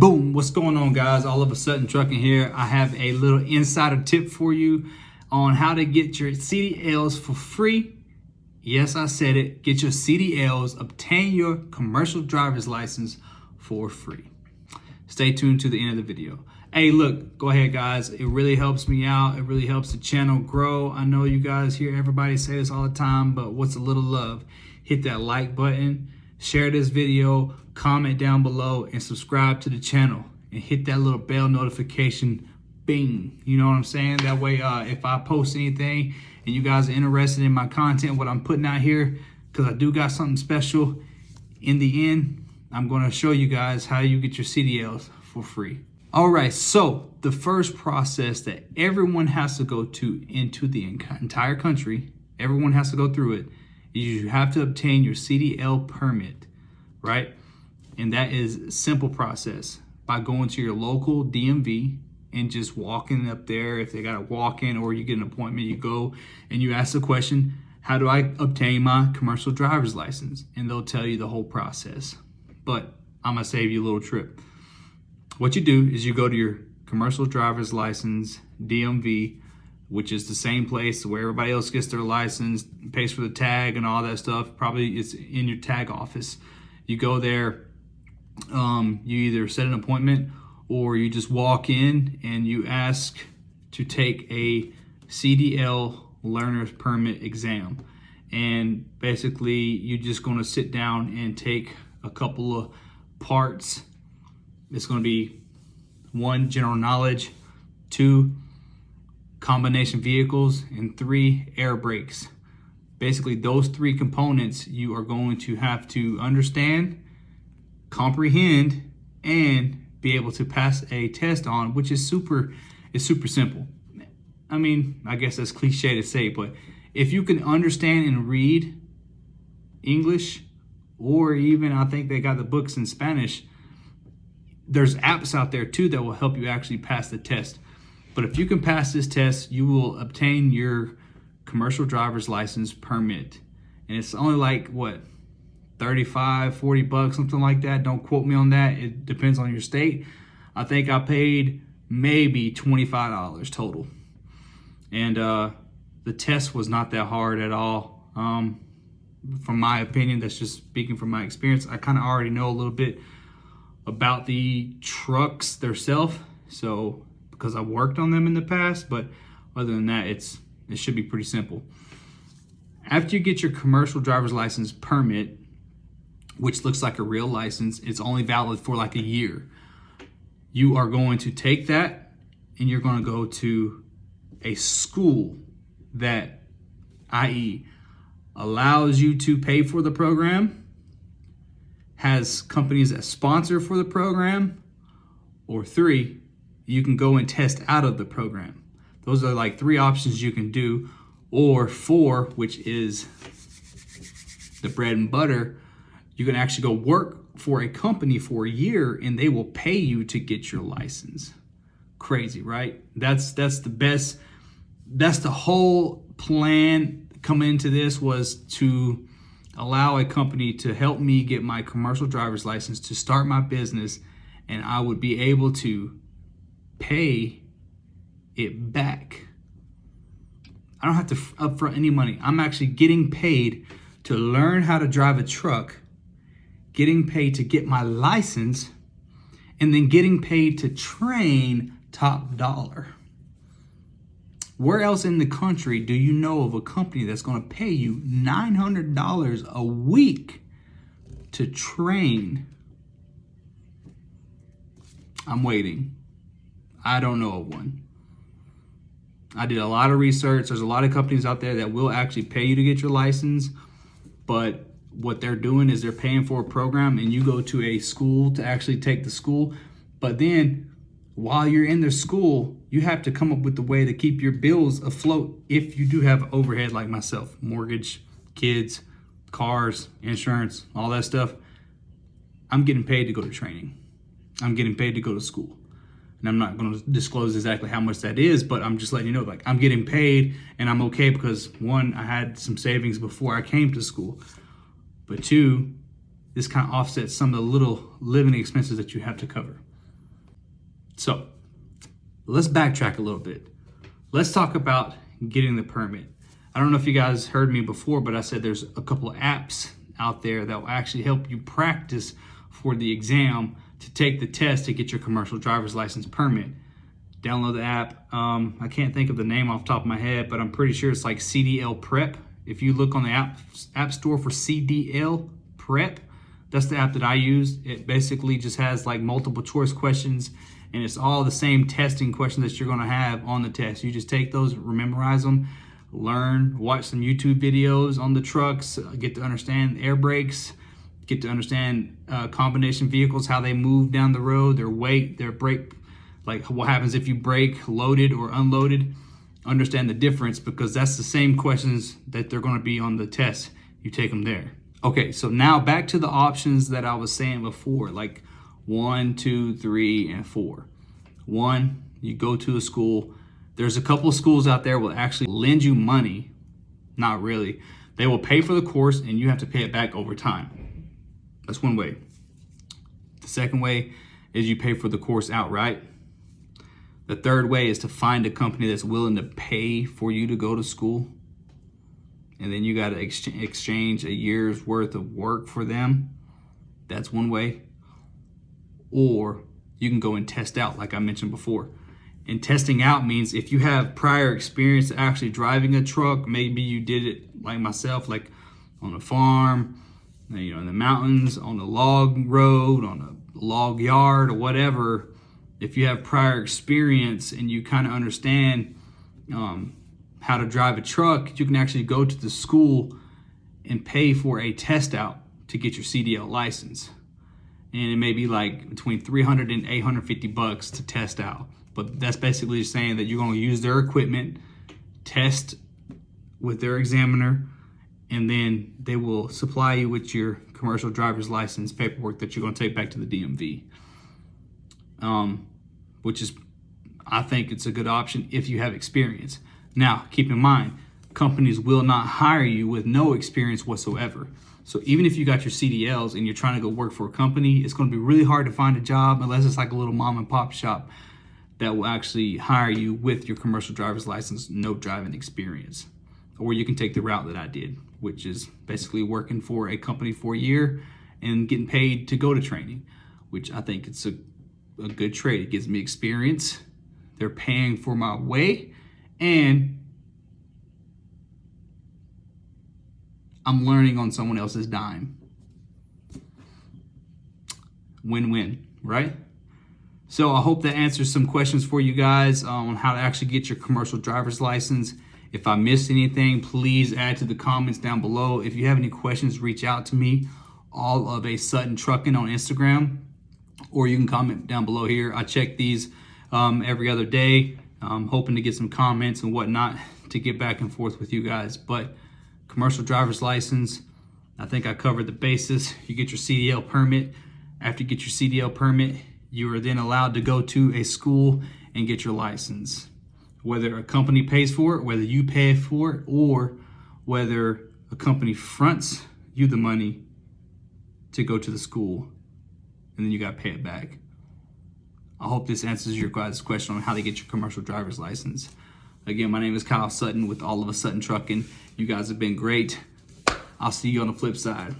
Boom, what's going on, guys? All of a sudden trucking here. I have a little insider tip for you on how to get your CDLs for free. Yes, I said it. Get your CDLs, obtain your commercial driver's license for free. Stay tuned to the end of the video. Hey, look, go ahead, guys. It really helps me out. It really helps the channel grow. I know you guys hear everybody say this all the time, but what's a little love? Hit that like button, share this video, comment down below, and subscribe to the channel. And hit that little bell notification, bing. You know what I'm saying? That way, if I post anything and you guys are interested in my content, what I'm putting out here, because I do got something special, in the end, I'm going to show you guys how you get your CDLs for free. All right, so the first process that everyone has to go to into the entire country, everyone has to go through it, is you have to obtain your CDL permit, right? And that is a simple process by going to your local DMV and just walking up there. If they got a walk-in or you get an appointment, you go and you ask the question, how do I obtain my commercial driver's license? And they'll tell you the whole process. But I'm gonna save you a little trip. What you do is you go to your commercial driver's license, DMV, which is the same place where everybody else gets their license, pays for the tag and all that stuff. Probably it's in your tag office. You go there, you either set an appointment or you just walk in and you ask to take a CDL learner's permit exam. And basically you're just gonna sit down and take a couple of parts. It's going to be 1, general knowledge, 2, combination vehicles, and 3, air brakes. Basically, those 3 components you are going to have to understand, comprehend, and be able to pass a test on, which is super simple. I mean, I guess that's cliche to say, but if you can understand and read English, or even I think they got the books in Spanish, there's apps out there too that will help you actually pass the test. But if you can pass this test, you will obtain your commercial driver's license permit. And it's only like, what, 35, 40 bucks, something like that. Don't quote me on that. It depends on your state. I think I paid maybe $25 total. And the test was not that hard at all. From my opinion, that's just speaking from my experience. I kind of already know a little bit about the trucks themselves, so because I worked on them in the past, but other than that, it should be pretty simple. After you get your commercial driver's license permit, which looks like a real license, it's only valid for like a year. You are going to take that and you're going to go to a school that, i.e., allows you to pay for the program, has companies that sponsor for the program, or 3, you can go and test out of the program. Those are like 3 options you can do, or 4, which is the bread and butter. You can actually go work for a company for a year and they will pay you to get your license. Crazy, right? That's the best. That's the whole plan coming into this, was to allow a company to help me get my commercial driver's license to start my business, and I would be able to pay it back. I don't have to upfront any money. I'm actually getting paid to learn how to drive a truck, getting paid to get my license, and then getting paid to train top dollar. Where else in the country do you know of a company that's going to pay you $900 a week to train? I'm waiting. I don't know of one. I did a lot of research. There's a lot of companies out there that will actually pay you to get your license, but what they're doing is they're paying for a program and you go to a school to actually take the school. But then while you're in the school, you have to come up with a way to keep your bills afloat if you do have overhead like myself, mortgage, kids, cars, insurance, all that stuff. I'm getting paid to go to training. I'm getting paid to go to school. And I'm not going to disclose exactly how much that is, but I'm just letting you know, like, I'm getting paid and I'm okay because 1, I had some savings before I came to school. But 2, this kind of offsets some of the little living expenses that you have to cover. So let's backtrack a little bit. Let's talk about getting the permit. I don't know if you guys heard me before, but I said there's a couple of apps out there that will actually help you practice for the exam to take the test to get your commercial driver's license permit. Download the app. I can't think of the name off the top of my head, but I'm pretty sure it's like CDL Prep. If you look on the app store for CDL Prep, that's the app that I use. It basically just has like multiple choice questions, and it's all the same testing questions that you're gonna have on the test. You just take those, memorize them, learn, watch some YouTube videos on the trucks, get to understand air brakes, get to understand combination vehicles, how they move down the road, their weight, their brake, like what happens if you brake loaded or unloaded. Understand the difference, because that's the same questions that they're going to be on the test. You take them there. Okay, so now back to the options that I was saying before, like 1, 2, 3, and 4. 1, you go to a school. There's a couple of schools out there will actually lend you money. Not really. They will pay for the course and you have to pay it back over time. That's one way. The second way is you pay for the course outright. The third way is to find a company that's willing to pay for you to go to school. And then you got to exchange a year's worth of work for them. That's one way. Or you can go and test out, like I mentioned before. And testing out means if you have prior experience actually driving a truck, maybe you did it like myself, like on a farm, you know, in the mountains, on a log road, on a log yard or whatever. If you have prior experience and you kind of understand how to drive a truck, you can actually go to the school and pay for a test out to get your CDL license. And it may be like between $300 and $850 to test out. But that's basically just saying that you're going to use their equipment, test with their examiner, and then they will supply you with your commercial driver's license paperwork that you're going to take back to the DMV. Which is, I think it's a good option if you have experience. Now, keep in mind, companies will not hire you with no experience whatsoever. So even if you got your CDLs and you're trying to go work for a company, it's going to be really hard to find a job unless it's like a little mom and pop shop that will actually hire you with your commercial driver's license, no driving experience. Or you can take the route that I did, which is basically working for a company for a year and getting paid to go to training, which I think it's a good trade. It gives me experience. They're paying for my way, and I'm learning on someone else's dime. Win-win, right? So I hope that answers some questions for you guys on how to actually get your commercial driver's license. If I missed anything, please add to the comments down below. If you have any questions, reach out to me, all of a Sutton Trucking on Instagram, or you can comment down below here. I check these every other day. I'm hoping to get some comments and whatnot to get back and forth with you guys. But commercial driver's license, I think I covered the basis. You get your CDL permit. After you get your CDL permit, you are then allowed to go to a school and get your license. Whether a company pays for it, whether you pay for it, or whether a company fronts you the money to go to the school, and then you got to pay it back. I hope this answers your guys' question on how to get your commercial driver's license. Again, my name is Kyle Sutton with all of us Sutton Trucking. You guys have been great. I'll see you on the flip side.